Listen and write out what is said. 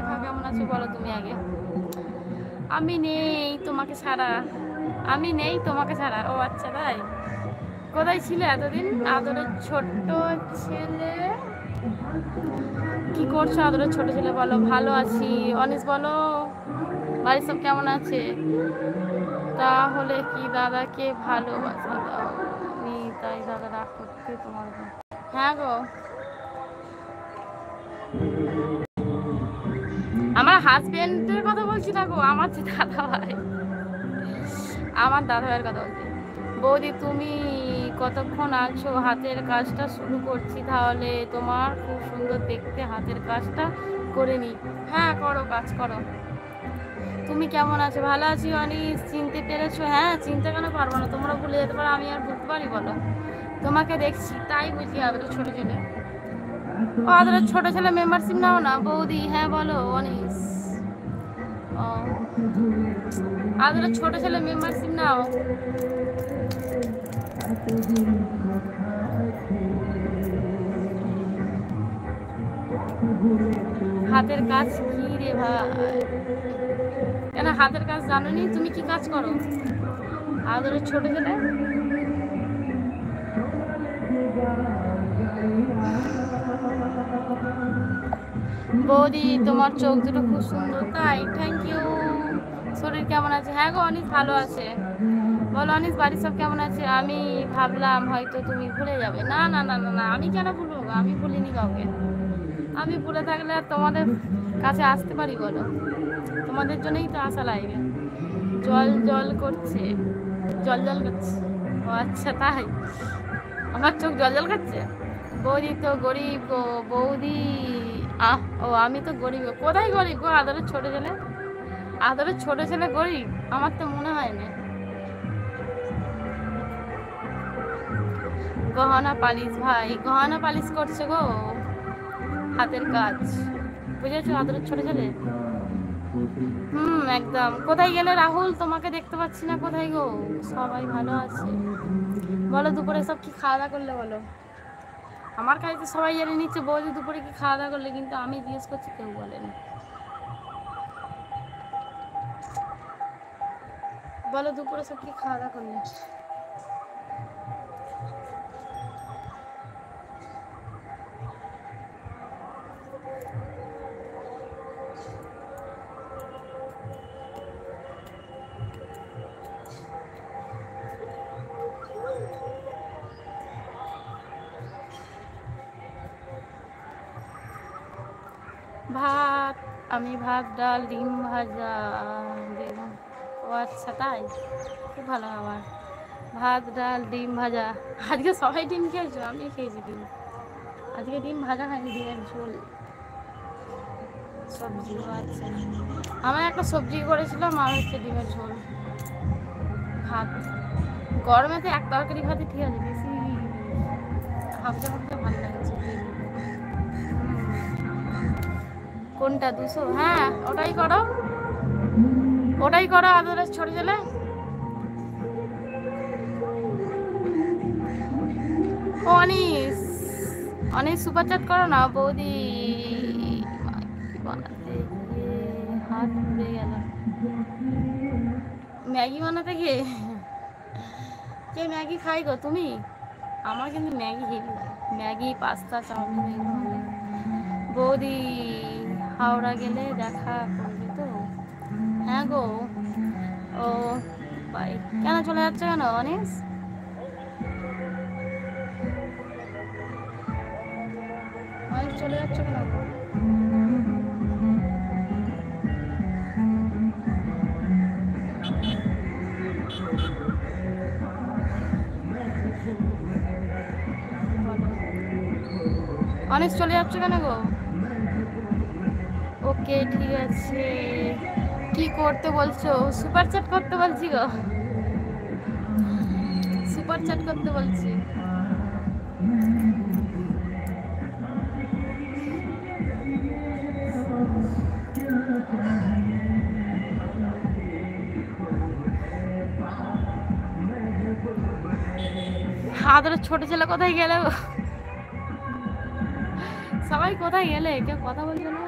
দেখা কেমন আছো বলো তুমি আগে। আমি নেই তোমাকে ছাড়া, আমি নেই তোমাকে ছাড়া। ও আচ্ছা তাই, কোথায় ছিলে এতদিন আদরের ছোট্ট ছেলে? কি করছো আদরের ছোট ছেলে? বলো ভালো আছি। অনিস বলো বাড়ির সব কেমন আছে? তাহলে কি দাদাকে ভালোবাসা দাও নি, তাই দাদা রাগ করতে তোমার? হ্যাঁ গো, আমার হাজবেন্ডের কথা বলছি না গো, আমার যে দাদা ভাই, আমার দাদা ভাইয়ের কথা বলছি। বৌদি তুমি কতক্ষণ আছো? হাতের কাজটা শুরু করছি তাহলে, তোমার খুব সুন্দর দেখতে, হাতের কাজটা করে নি। হ্যাঁ করো, কাজ করো। তুমি কেমন আছো? ভালো আছি অনিস। চিনতে পেরেছো? হ্যাঁ চিনতে কেন পারবো না, তোমরা ভুলে যেতে পারো, আমি আর বুঝতে পারি বলো? তোমাকে দেখছি তাই বুঝি। আদরের ছোট ছেলে, ও আদরের ছোট ছেলে মেম্বারশিপ নাও না বৌদি। হ্যাঁ বলো অনিস। ও আদরের ছোট ছেলে মেম্বারশিপ নাও। হাতের কাজ কি রে ভাই? কেন হাতের কাজ জানোনি? তুমি কি কাজ করো আদরের ছোট ছেলে? বৌদি তোমার চোখ দুটো খুব সুন্দর। তাই, থ্যাংক ইউ। শরীর কেমন আছে? হ্যাঁ গো অনিস ভালো আছে। বলো অনিস বাড়ির সব কেমন আছে? আমি ভাবলাম হয়তো তুমি ভুলে যাবে। না না না না না, আমি কেন ভুলবো? আমি ভুলিনি কাউকে। আমি ভুলে থাকলে আর তোমাদের কাছে আসতে পারি বলো? তোমাদের জন্যই তো আসা লাগবে। জল জল করছে, জল জল করছে। ও আচ্ছা তাই, আমার চোখ জল জল করছে। বৌদি তো গরিব গো বৌদি। ও আমি তো গরিব। কোথায় গরিব গো আদরের ছোট ছেলে? আদরের ছোট ছেলে গরিব? আমার তো মনে হয় না। গহনা পালিশ ভাই, গহনা পালিশ করছে গো, হাতের কাজ, বুঝেছো আদরের ছোট ছেলে? একদম। কোথায় গেলে রাহুল? তোমাকে দেখতে পাচ্ছি না, কোথায় গো? সবাই ভালো আছে বলো? দুপুরে সব কি খাওয়া দাওয়া করলে বলো? আমার কাছে তো সবাই জেনে নিচ্ছে বৌদি দুপুরে কি খাওয়া দাওয়া করলে, কিন্তু আমি জিজ্ঞেস করছি কেউ বলেনি। বলো দুপুরে সব কি খাওয়া দাওয়া করলে? ভাত, আমি ভাত ডাল ডিম ভাজা দিলাম। ও আচ্ছা তাই, খুব ভালো। আমার ভাত ডাল ডিম ভাজা। আজকে সবাই ডিম খেয়েছো? আমি খেয়েছি ডিম। আজকে ডিম ভাজা খাইনি, ডিমের ঝোল সবজি। ও আচ্ছা, আমার একটা সবজি করেছিলাম আর হচ্ছে ডিমের ঝোল ভাত। গরমে তো এক তরকারি ভাতে ঠিক আছে, বেশি হাফতে হাফতে ভালো লাগছে। কোনটা 200? হ্যাঁ ওটাই করো, ওটাই করো আদরের ছোট ছেলে। ও অনিস, অনিস সুপার চ্যাট করো না বৌদি। বানাতে গিয়ে হাত পুড়ে গেল। ম্যাগি বানাতে গিয়ে? কে ম্যাগি খাই গো তুমি? আমার কিন্তু ম্যাগি হেভি লাগে, ম্যাগি পাস্তা চাউমিন এগুলো ভালো লাগে। বৌদি হাওড়া গেলে দেখা করবে তো? হ্যাঁ গো। ও বাই। কেন চলে যাচ্ছে কেন অনিস? অনিস চলে যাচ্ছে কেন? অনিস চলে যাচ্ছে কেন গো? ওকে ঠিক আছে। কি করতে বলছো? সুপার চ্যাট করতে বলছি গো, সুপার চ্যাট করতে বলছি। আদরের ছোট ছেলে কোথায় গেলে? সবাই কোথায় গেলে? কেউ কথা বলছে না।